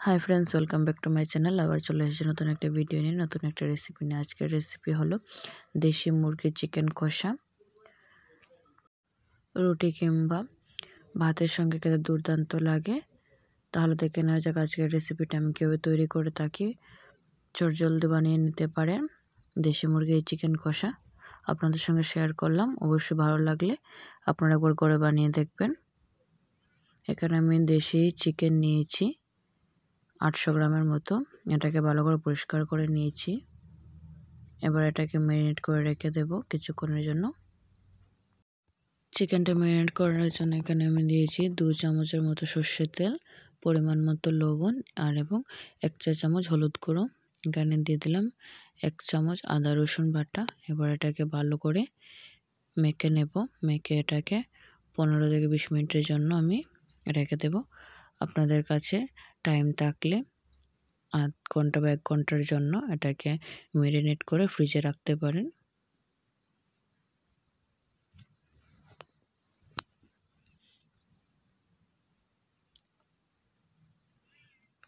High friends welcome back to my channel आबार चले एसेछि नतून एक भिडियो निये नतून एक रेसिपि निये। आजकेर रेसिपि हलो देशी मुरगिर चिकेन कषा। रुटी किंबा भातेर संगे खेते दुर्दान्त लागे। ताहले देखे नेওয়া যাক आजकेर रेसिपिटा आमि किभाबे तैरि करे थाकि। चटजलदि बानिये निते पारेन देशी मुरगिर चिकेन कषा। आपनादेर संगे शेयार करलाम, अवश्यई भालो लागले आपनारा एकबार करे बानिये देखबेन। एखाने आमि देशी चिकेन नियेछि 800 ग्रामेर मतो। एटाके भालो करे परिष्कार करे नियेछि। एबार एटाके मैरिनेट करे रेखे देब किछुक्षणेर जोन्नो। चिकेनटा मैरिनेट करार जोन्नो एखाने आमि दियेछि 2 चामचेर मतो सर्षेर तेल, परिमाण मतो लबण और एबं 1 चा चामच हलुद गुঁড়ो। एखाने दिये दिलाम 1 चामच आदा रसुन बाटा। एबार एटाके भालो करे मेखे नेब। मेखे एटाके 15 থেকে 20 मिनिटेर जोन्नो आमि रेखे देब। आपनादेर काछे टाइम थाकले आध घंटा बा 1 घंटार जोन्नो एटाके मैरिनेट करे फ्रिजे राखते पारेन।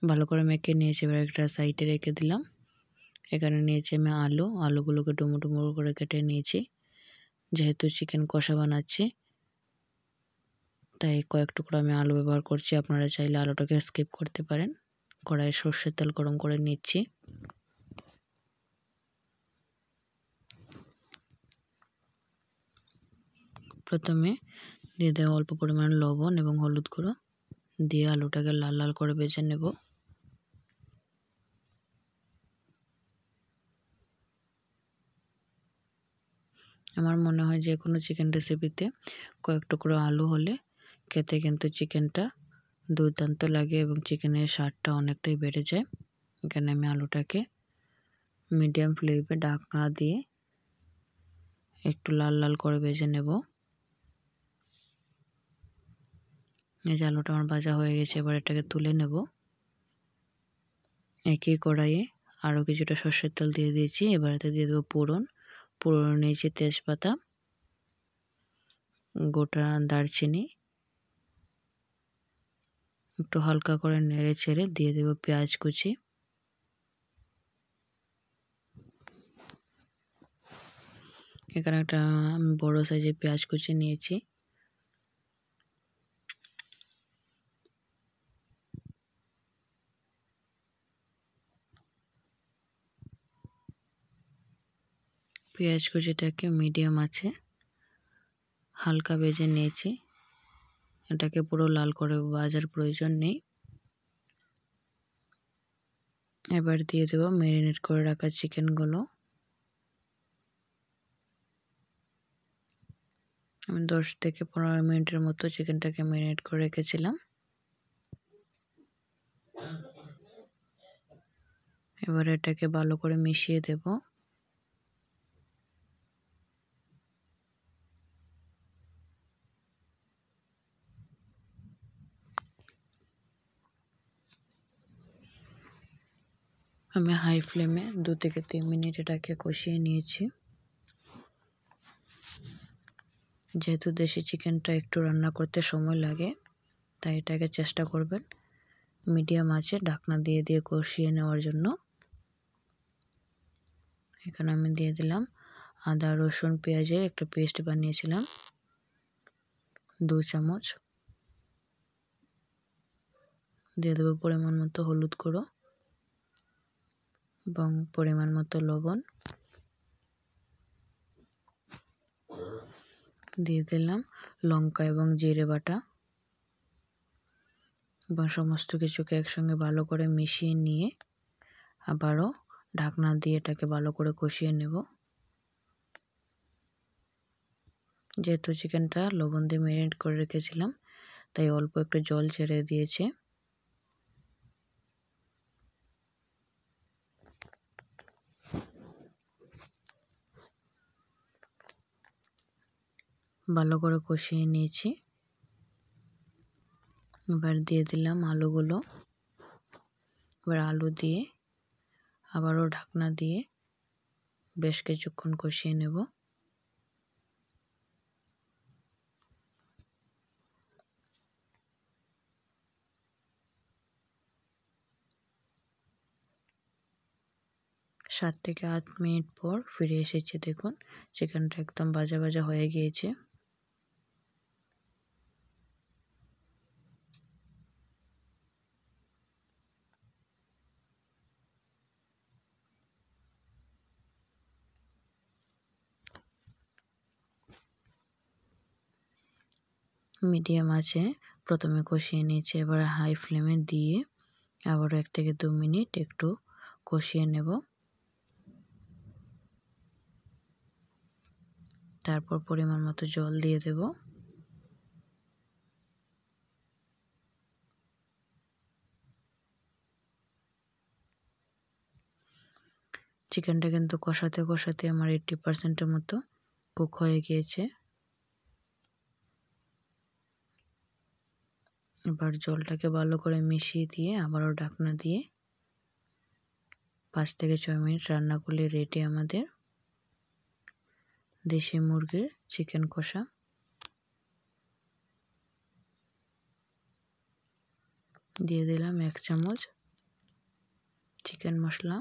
भालो करे मेखे नियेछि, एबार एकटा साइडे रेखे दिलाम। एखाने नियेछि आमि आलुगुलोके डुमो डुमो करे केटे नियेछि। जेहेतु चिकेन कषा बानाচ্ছি তাই কয়েক টুকরো আমি আলু ব্যবহার করছি। আপনারা চাইলে আলুটাকে স্কিপ করতে পারেন। কড়াইয়ে সরষের তেল গরম করে নিচ্ছি। প্রথমে দিয়ে দেব অল্প পরিমাণ লবণ এবং হলুদ গুঁড়ো, দিয়ে আলুটাকে লাল লাল করে ভেজে নেব। আমার মনে হয় যে কোনো চিকেন রেসিপিতে কয়েক টুকরো আলু হলে খেতে কিন্তু চিকেনটা দুর্দান্ত লাগে এবং চিকেনের স্বাদটা অনেকটাই বেড়ে যায়। এখানে আমি আলুটাকে মিডিয়াম ফ্লেমে ঢাকনা দিয়ে একটু লাল লাল করে ভেজে নেব। এই যে আলুটা আমার ভাজা হয়ে গেছে, এবার এটাকে তুলে নেব। একই কড়াইয়ে আরও কিছুটা সরষের তেল দিয়ে দিয়েছি। এবার এতে দিয়ে দেবো পুরন নিয়েছি তেজপাতা, গোটা দারচিনি, একটু হালকা করে নেড়ে ছেড়ে দিয়ে দেব পেঁয়াজ কুচি। এখানে একটা বড় সাইজের পেঁয়াজ কুচি নিয়েছি। পেঁয়াজ কুচিটাকে মিডিয়াম আছে হালকা ভেজে নিয়েছি। এটাকে পুরো লাল করে ভাজার প্রয়োজন নেই। এবার দিয়ে দেব ম্যারিনেট করে রাখা চিকেনগুলো। আমি 10 থেকে 15 মিনিটের মতো চিকেনটাকে ম্যারিনেট করে রেখেছিলাম। এবার এটাকে ভালো করে মিশিয়ে দেব। আমি হাই ফ্লেমে 2 থেকে 3 মিনিট এটাকে কষিয়ে নিয়েছি। যেহেতু দেশি চিকেনটা একটু রান্না করতে সময় লাগে, তাই এটাকে চেষ্টা করবেন মিডিয়াম আঁচে ঢাকনা দিয়ে দিয়ে কষিয়ে নেওয়ার জন্য। এখানে আমি দিয়ে দিলাম আদা রসুন পেঁয়াজের একটা পেস্ট বানিয়েছিলাম 2 চামচ। দিয়ে দেবো পরিমাণ মতো হলুদ গুঁড়ো এবং পরিমাণ মতো লবণ। দিয়ে দিলাম লঙ্কা এবং জিরে বাটা এবং সমস্ত কিছুকে একসঙ্গে ভালো করে মিশিয়ে নিয়ে আবারও ঢাকনা দিয়ে এটাকে ভালো করে কষিয়ে নেব। যেহেতু চিকেনটা লবণ দিয়ে ম্যারিনেট করে রেখেছিলাম, তাই অল্প একটু জল ছেড়ে দিয়েছে। ভালো করে কষিয়ে নিয়েছি। এবার দিয়ে দিলাম আলুগুলো। এবার আলু দিয়ে আবারও ঢাকনা দিয়ে বেশ কিছুক্ষণ কষিয়ে নেব। 7 থেকে 8 মিনিট পর ফিরে এসেছে। দেখুন চিকেনটা একদম ভাজা ভাজা হয়ে গিয়েছে। মিডিয়াম আঁচে প্রথমে কষিয়ে নিয়েছি, এবার হাই ফ্লেমে দিয়ে আবারও 1 থেকে 2 মিনিট একটু কষিয়ে নেব। তারপর পরিমাণ মতো জল দিয়ে দেব। চিকেনটা কিন্তু কষাতে কষাতে আমার 80% মতো কুক হয়ে গিয়েছে। এবার জলটাকে ভালো করে মিশিয়ে দিয়ে আবারও ঢাকনা দিয়ে 5 থেকে 6 মিনিট রান্না করলে রেডি আমাদের দেশি মুরগির চিকেন কষা। দিয়ে দিলাম 1 চামচ চিকেন মশলা।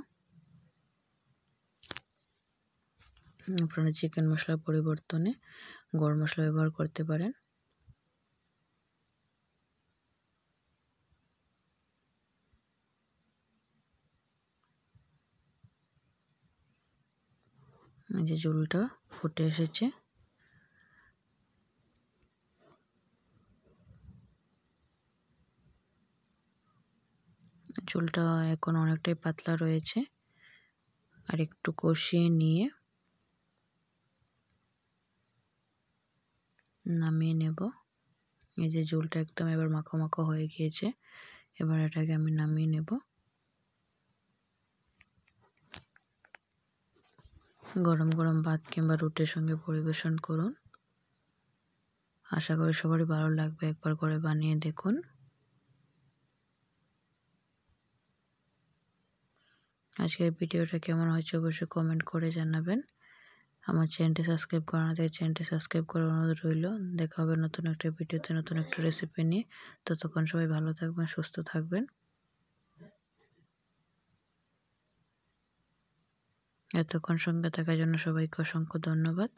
আপনারা চিকেন মশলার পরিবর্তনে গরম মশলা ব্যবহার করতে পারেন। এই যে ঝোলটা ফুটে এসেছে। ঝোলটা এখন অনেকটাই পাতলা রয়েছে, আর একটু কষিয়ে নিয়ে নামিয়ে নেব। এই যে ঝোলটা একদম এবার মাখো মাখো হয়ে গিয়েছে। এবার এটাকে আমি নামিয়ে নেব। গরম গরম ভাত কিংবা রুটির সঙ্গে পরিবেশন করুন। আশা করি সবারই ভালো লাগবে। একবার করে বানিয়ে দেখুন। আজকের ভিডিওটা কেমন হয়েছে অবশ্যই কমেন্ট করে জানাবেন। আমার চ্যানেলটি সাবস্ক্রাইব করা না থাকলে চ্যানেলটি সাবস্ক্রাইব করার অনুরোধ রইল। দেখা হবে নতুন একটা ভিডিওতে নতুন একটা রেসিপি নিয়ে। ততক্ষণ সবাই ভালো থাকবেন, সুস্থ থাকবেন। এতক্ষণ সঙ্গে থাকার জন্য সবাইকে অসংখ্য ধন্যবাদ।